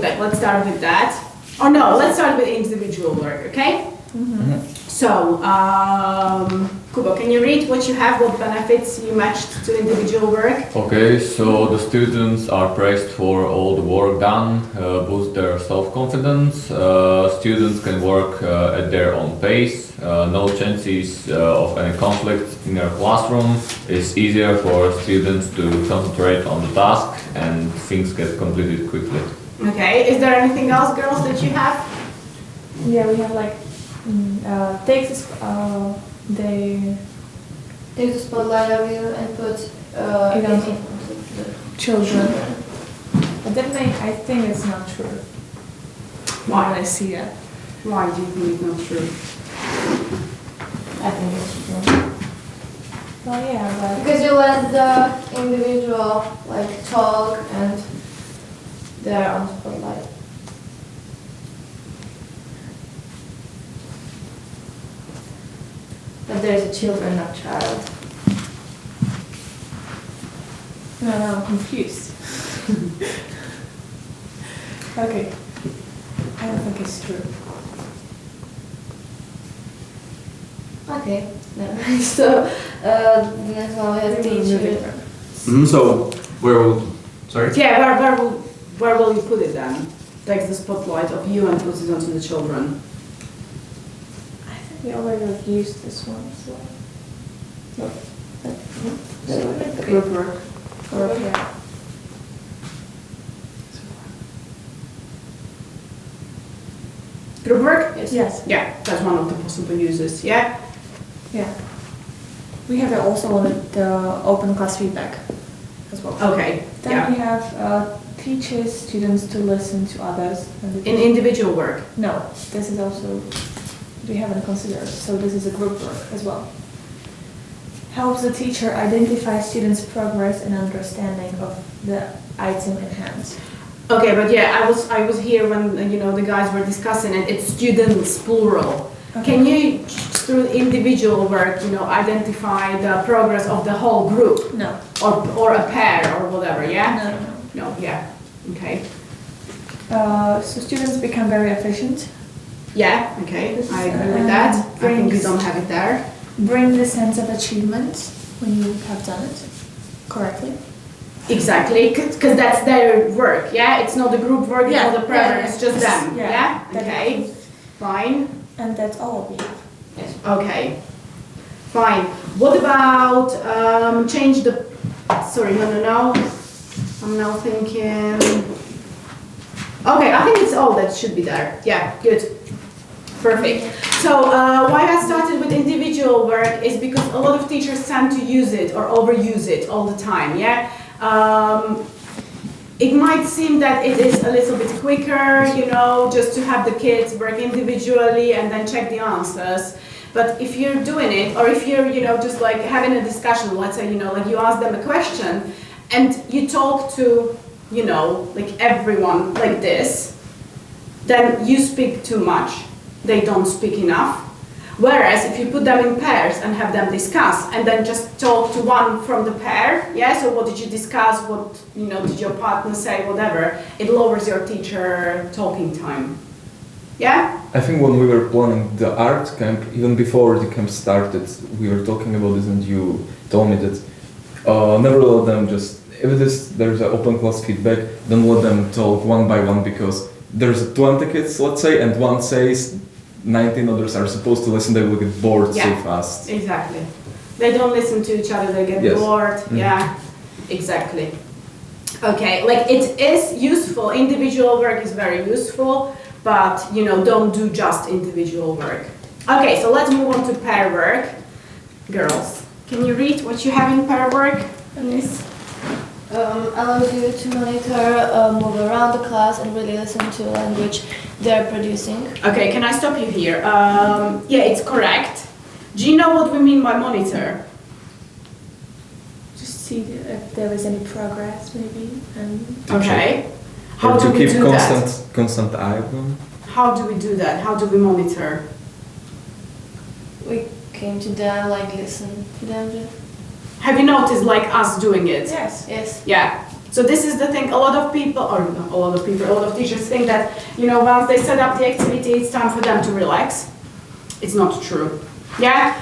feedback. Let's start with that. Or no, let's start with individual work, okay? So, Kubo, can you read what you have, what benefits you matched to individual work? Okay, so the students are praised for all the work done, boost their self-confidence. Students can work at their own pace, no chances of any conflict in their classroom. It's easier for students to concentrate on the task and things get completed quickly. Okay, is there anything else, girls, that you have? Yeah, we have like takes they Take the spotlight of you and put it on on the children. But that I think it's not true. Why? When I see it. Why do you think it's not true? I think it's true. Well, yeah, but Because you let the individual like talk and they're on the spotlight. But there's a children, not child. no, I'm confused. Okay, I don't think it's true. Okay. No. So the next one we have teacher. So where will? Sorry. Yeah, where will you put it then? Takes the spotlight of you and puts it onto the children. I think we already have used this one, so. Group work. Or, yeah. Group work? Yes. Yeah, that's one of the possible uses, yeah? Yeah. We have also the open class feedback as well. Okay, Then yeah. we have teaches students to listen to others. And In individual work? no, this is also, we haven't considered, so this is a group work as well. Helps the teacher identify students' progress and understanding of the item in hand. Okay, but yeah, I was here when, the guys were discussing it, it's students plural. Okay. Can you, through individual work, identify the progress of the whole group? No. Or a pair or whatever, yeah? No. No, yeah, okay. So students become very efficient, Yeah, okay, I agree with that. I think we brings- don't have it there. bring the sense of achievement when you have done it correctly. Exactly, because that's their work, yeah? It's not the group work, it's not the program, it's just them, Yeah. yeah? Okay, fine. And that's all we have. Yes. Okay, fine. What about change the? Sorry, no. I'm now thinking. Okay, I think it's all that should be there. Yeah, good, perfect. So why I started with individual work is because a lot of teachers tend to use it or overuse it all the time. Yeah. It might seem that it is a little bit quicker, just to have the kids work individually and then check the answers. But if you're doing it, or if you're, just like having a discussion, let's say, like you ask them a question and you talk to, like everyone like this, then you speak too much. They don't speak enough. Whereas if you put them in pairs and have them discuss and then just talk to one from the pair, yeah, so what did you discuss, what, did your partner say, whatever, it lowers your teacher talking time. Yeah? I think when we were planning the art camp, even before the camp started, we were talking about this, and you told me that never let them just, if there's an open class feedback, don't let them talk one by one, because there's 20 kids, let's say, and one says 19 others are supposed to listen, they will get bored so fast. Exactly. They don't listen to each other, they get bored. Mhm. Yeah, exactly. Okay, like it is useful, individual work is very useful, but don't do just individual work. Okay, so let's move on to pair work. Girls, can you read what you have in pair work? Yes. Allows you to monitor, move around the class and really listen to language they're producing. Okay, can I stop you here? Yeah, it's correct. Do you know what we mean by monitor? Just see if there is any progress, maybe. And Okay. How Or do to we keep do that? constant eye on them. How do we do that? How do we monitor? We came to them, like listen to them. Have you noticed like us doing it? yes. Yes. Yeah. So this is the thing, a lot of teachers think that, once they set up the activity, it's time for them to relax. It's not true. Yeah?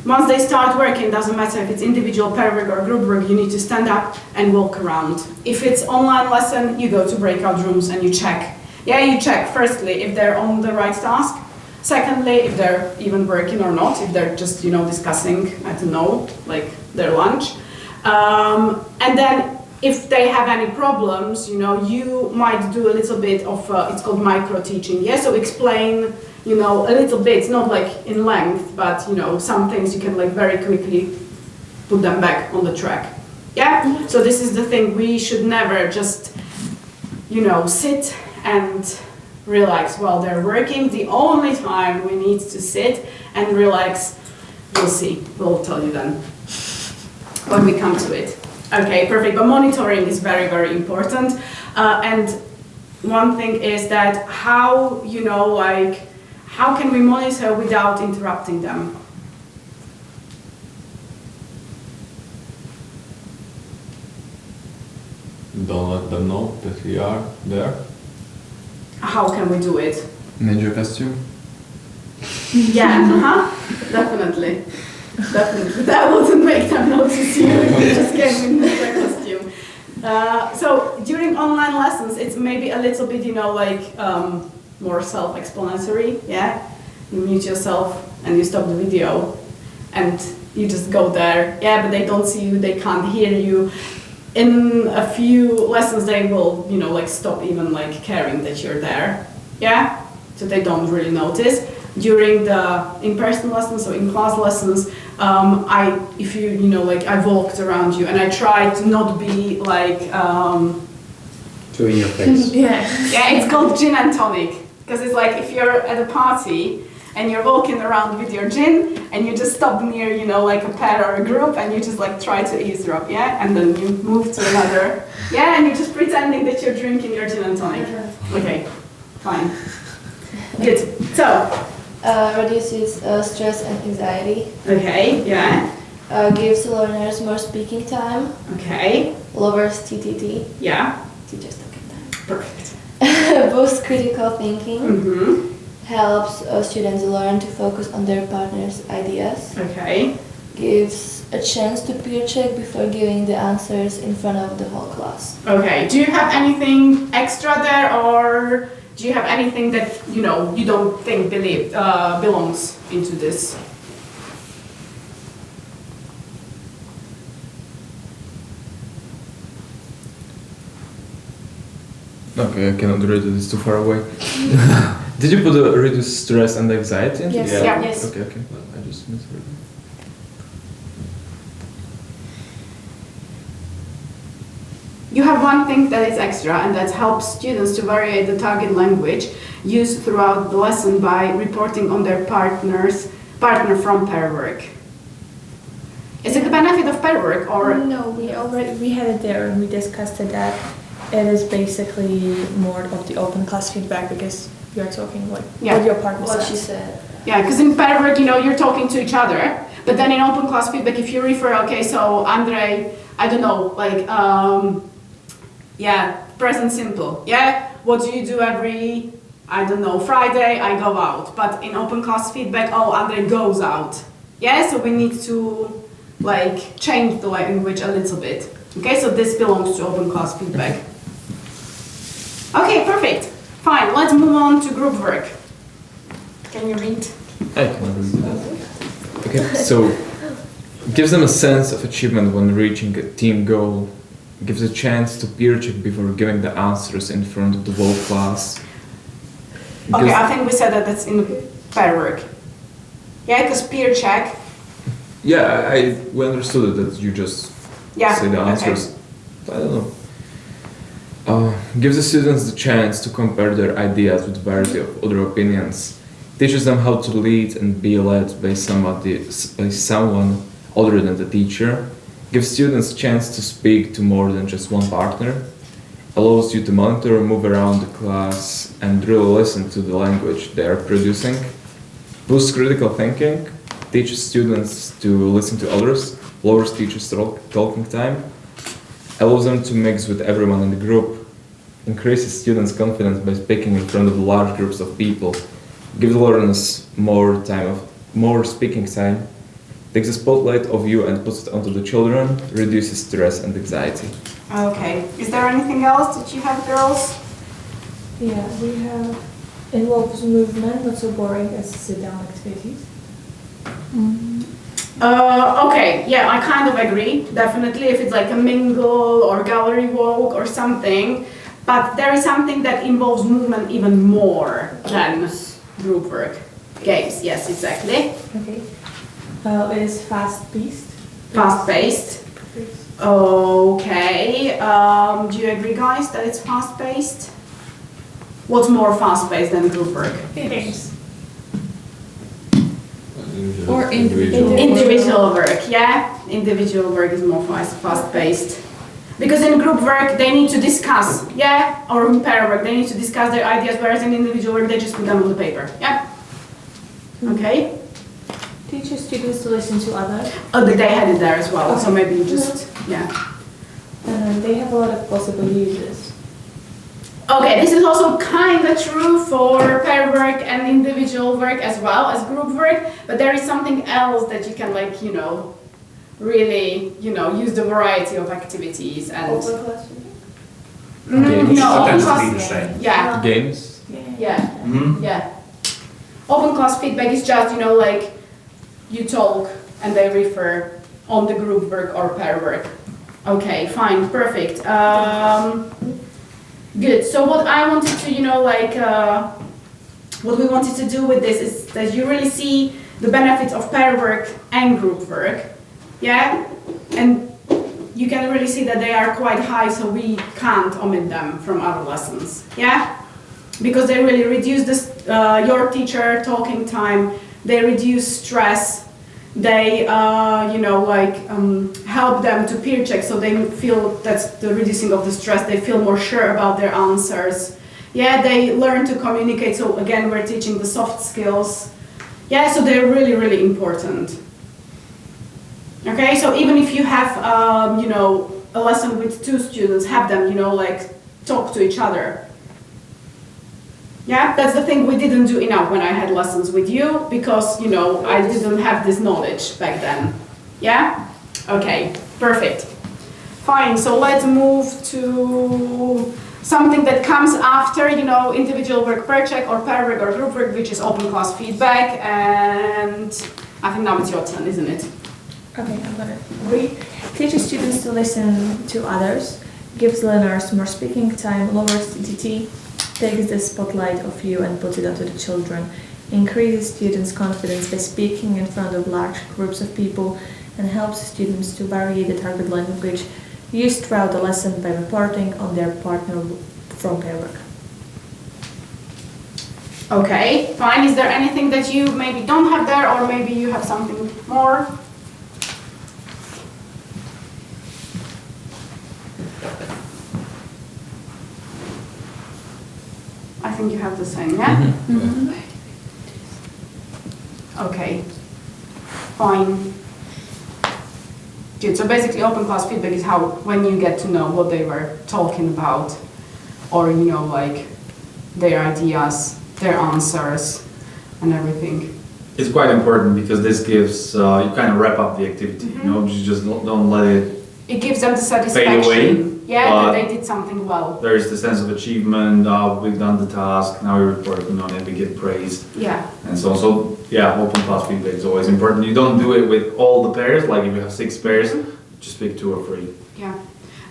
Once they start working, doesn't matter if it's individual, pair work or group work, you need to stand up and walk around. If it's online lesson, you go to breakout rooms and you check. Yeah, you check firstly if they're on the right task. Secondly, if they're even working or not, if they're just, discussing, I don't know, like their lunch. And then if they have any problems, you might do a little bit of, it's called micro teaching. Yeah, so explain, a little bit, not like in length, but, some things you can like very quickly put them back on the track. Yeah, so this is the thing, we should never just, sit and relax while they're working. The only time we need to sit and relax, we'll see, we'll tell you then when we come to it. Okay, perfect, but monitoring is very, very important. And one thing is that how can we monitor without interrupting them? Don't let them know that we are there. How can we do it? Ninja costume? Yeah, definitely. Definitely. That wouldn't make them notice you if you just came in the costume. So during online lessons, it's maybe a little bit, more self-explanatory, yeah? You mute yourself and you stop the video and you just go there, yeah, but they don't see you, they can't hear you. In a few lessons, they will, stop even caring that you're there, yeah? So they don't really notice. During the in-person lessons, so in-class lessons, I walked around you and I tried to not be Two in your face. Yeah. yeah, it's called gin and tonic. Because it's like if you're at a party and you're walking around with your gin and you just stop near, a pair or a group and you just try to eavesdrop, yeah? And then you move to another, yeah? And you're just pretending that you're drinking your gin and tonic. Okay, fine. Good. So, Reduces stress and anxiety. okay, yeah, Gives learners more speaking time. okay, Lowers TTT, yeah, teachers talking time. perfect. Boosts critical thinking. Mm-hmm, Helps students learn to focus on their partner's ideas. okay. Gives a chance to peer check before giving the answers in front of the whole class. Okay, do you have anything extra there, or do you have anything that, you don't think belongs into this? Okay, I cannot read it, it's too far away. Did you put a reduce stress and anxiety into Yes. this? Yeah. Yes. Okay, I just misread it. You have one thing that is extra, and that helps students to vary the target language used throughout the lesson by reporting on their partner from pair work. Is it the benefit of pair work, or? No, we had it there and we discussed it that it is basically more of the open class feedback because you're talking what your partner What says. she said. Yeah, because in pair work, you're talking to each other, but then in open class feedback, if you refer, okay, so Andrei, I don't know, present simple, yeah? What do you do every, I don't know, Friday, I go out. But in open class feedback, oh, Andrei goes out. Yeah, so we need to, change the language a little bit. Okay, so this belongs to open class feedback. Okay, perfect. Fine, let's move on to group work. Can you read? I can read that. Okay, so gives them a sense of achievement when reaching a team goal. Gives a chance to peer check before giving the answers in front of the whole class. Okay, I think we said that that's in pair work. Yeah, because peer check. Yeah, we understood it that you just Yeah. say the okay. answers. I don't know. Gives the students the chance to compare their ideas with variety of other opinions. Teaches them how to lead and be led by someone other than the teacher. Gives students a chance to speak to more than just one partner. Allows you to monitor, move around the class, and really listen to the language they are producing. Boosts critical thinking. Teaches students to listen to others. Lowers teachers' talking time. allows them to mix with everyone in the group, increases students' confidence by speaking in front of large groups of people, gives learners more speaking time, takes the spotlight of you and puts it onto the children, reduces stress and anxiety. Okay. Is there anything else that you have, girls? Yeah, we have involves movement, not so boring as sit-down activities. Okay, yeah, I kind of agree. Definitely, if it's like a mingle or gallery walk or something, but there is something that involves movement even more than group work. Games, yes, exactly. Okay. It is fast-paced. Fast-paced. Okay. Do you agree, guys, that it's fast-paced? What's more fast-paced than group work? Games. Or Individual work, yeah. Individual work is more fast-paced. Because in group work, they need to discuss, yeah? Or in pair work, they need to discuss their ideas, whereas in individual work, they just put them on the paper, yeah? Okay. Teach your students to listen to others. Oh, they had it there as well, so maybe you just, yeah. And they have a lot of possible uses. Okay, this is also kind of true for pair work and individual work as well as group work, but there is something else that you can like, you know, really, you know, use the variety of activities and... Open class. Games. No, It open tends to class, be the same. yeah, Games? yeah, Mhm. yeah. Open class feedback is just, you know, like you talk and they refer on the group work or pair work. Okay, fine, perfect. Good. So what I wanted to, you know, like, what we wanted to do with this is that you really see the benefits of pair work and group work, yeah? And you can really see that they are quite high, so we can't omit them from our lessons, yeah? Because they really reduce this, your teacher talking time, they reduce stress, they, you know, like help them to peer check so they feel that's the reducing of the stress, they feel more sure about their answers. Yeah, they learn to communicate, so again, we're teaching the soft skills. Yeah, so they're really, really important. Okay, so even if you have, you know, a lesson with 2 students, have them, you know, like talk to each other. Yeah, that's the thing we didn't do enough when I had lessons with you because, you know, I didn't have this knowledge back then. Yeah? Okay, perfect. Fine, so let's move to something that comes after, you know, individual work per check or pair work or group work, which is open class feedback. And I think now it's your turn, isn't it? Okay, I'm gonna read. Teaches students to listen to others, gives learners more speaking time, lowers TTT, takes the spotlight of you and puts it onto the children, increases students' confidence by speaking in front of large groups of people, and helps students to vary the target language used throughout the lesson by reporting on their partner from pair work. Okay, fine. Is there anything that you maybe don't have there or maybe you have something more? I think you have the same, yeah? Okay, fine. Good, so basically open class feedback is how, when you get to know what they were talking about, or, you know, like, their ideas, their answers, and everything. It's quite important because this gives, you kind of wrap up the activity, you know, you just don't let it, It gives them the away, satisfaction, yeah, but- that they did something well. there's the sense of achievement, we've done the task, now we're working on it, we get praised, Yeah, and so on. So, yeah, open class feedback is always important. You don't do it with all the pairs, like if you have 6 pairs, just pick 2 or 3. yeah.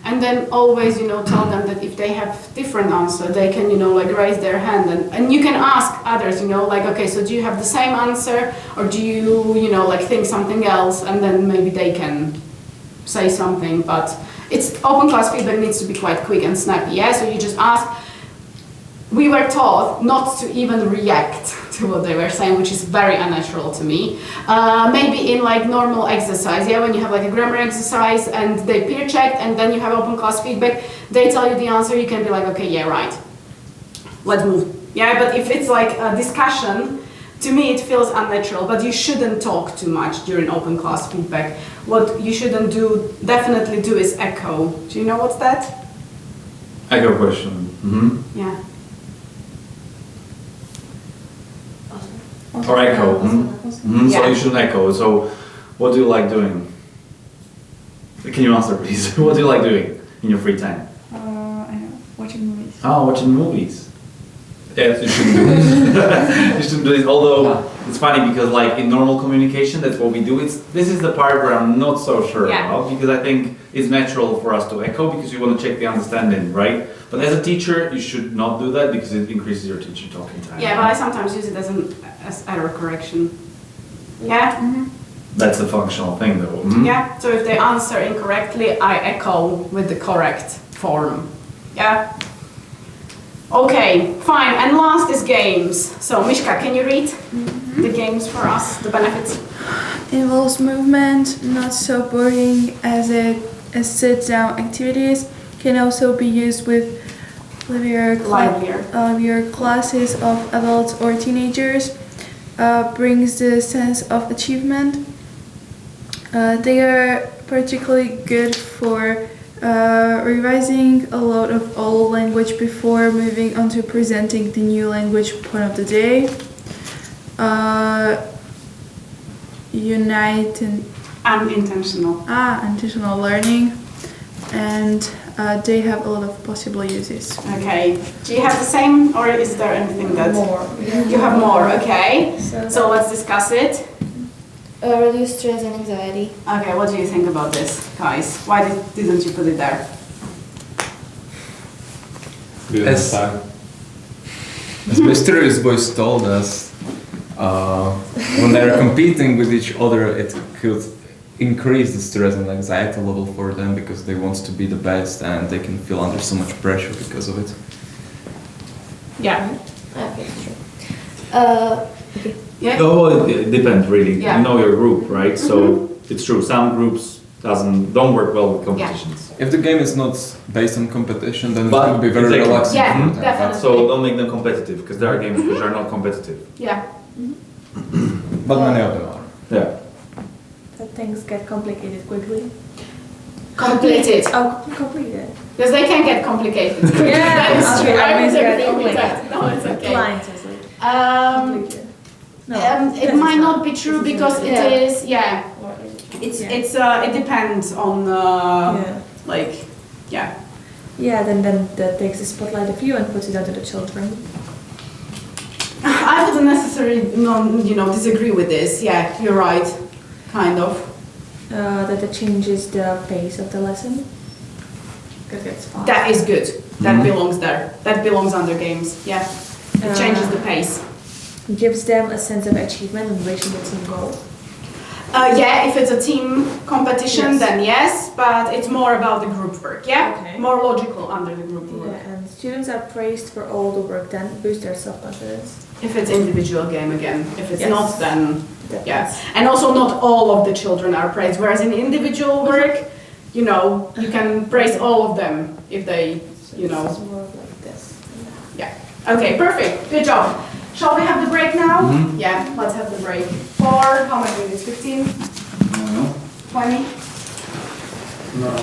And then always, you know, tell them that if they have different answer, they can, you know, like raise their hand and you can ask others, you know, like, okay, so do you have the same answer or do you know, like think something else, and then maybe they can say something, but it's open class feedback needs to be quite quick and snappy, yeah? So you just ask. We were taught not to even react to what they were saying, which is very unnatural to me. Maybe in like normal exercise, yeah, when you have like a grammar exercise and they peer checked and then you have open class feedback, they tell you the answer, you can be like, okay, yeah, right, let's move. Yeah, but if it's like a discussion, to me it feels unnatural, but you shouldn't talk too much during open class feedback. what you shouldn't do, definitely do is echo. Do you know what's that? Echo question. Yeah. Or echo. So Yeah. you shouldn't echo. So what do you like doing? Can you answer, please? What do you like doing in your free time? I know, watching movies. Oh, watching movies. Yes, you shouldn't do this. You shouldn't do this. Although it's funny because, like in normal communication, that's what we do. This is the part where I'm not so sure Yeah. about, because I think it's natural for us to echo because you want to check the understanding, right? But as a teacher, you should not do that because it increases your teacher talking time. Yeah, but I sometimes use it as error correction. Yeah? That's a functional thing, though. Mhm. Yeah, so if they answer incorrectly, I echo with the correct form. Yeah? Okay, fine. And last is games. So, Mishka, can you read the games for us, the benefits? Involves movement, not so boring as sit-down activities. Can also be used with livelier classes of adults or teenagers. Brings the sense of achievement. They are particularly good for revising a lot of old language before moving on to presenting the new language point of the day. Intentional learning, and they have a lot of possible uses. Okay. Do you have the same, or is there anything that... More. You have more, okay. So So let's discuss it. Reduce stress and anxiety. Okay, what do you think about this, guys? Why didn't you put it there? As Mysterious Voice told us, when they're competing with each other, it could increase the stress and anxiety level for them because they want to be the best and they can feel under so much pressure because of it. Yeah. Okay, true. Yeah. Oh, it depends really. Yeah. You know your group, right? So it's true. Some groups don't work well with competitions. If the game is not based on competition, then But it will be very exactly. relaxing. Yeah, for them. definitely. So don't make them competitive because there are games which are not competitive. Yeah. But many of them are. Yeah. that things get complicated quickly. Completed. Oh, completed. Because they can get complicated. Yeah, That is true. okay, I always would get agree with complicated. that. No, it's okay. Client is like complicated. No, It might not be true because it Yeah. is, yeah. It depends on, Yeah. like, yeah. Yeah, then that takes the spotlight of you and puts it onto the children. I wouldn't necessarily, disagree with this. Yeah, you're right. Kind of. That it changes the pace of the lesson. Because it's fast. That is good. That Mhm. belongs there. That belongs under games. Yeah. It changes the pace. Gives them a sense of achievement and reaching the team goal. Yeah, if it's a team competition, Yes. then yes, but it's more about the group work, yeah? Okay. More logical under the group work. Yeah, and students are praised for all the work done, boost their self-confidence. If it's individual game again. If it's Yes. not, then Depends. yeah. And also not all of the children are praised, whereas in individual work, you can praise all of them if they, So this is more like this. Okay, perfect. Good job. Shall we have the break now? Mhm. Yeah, let's have the break. For how many minutes? 15? No. 20? No.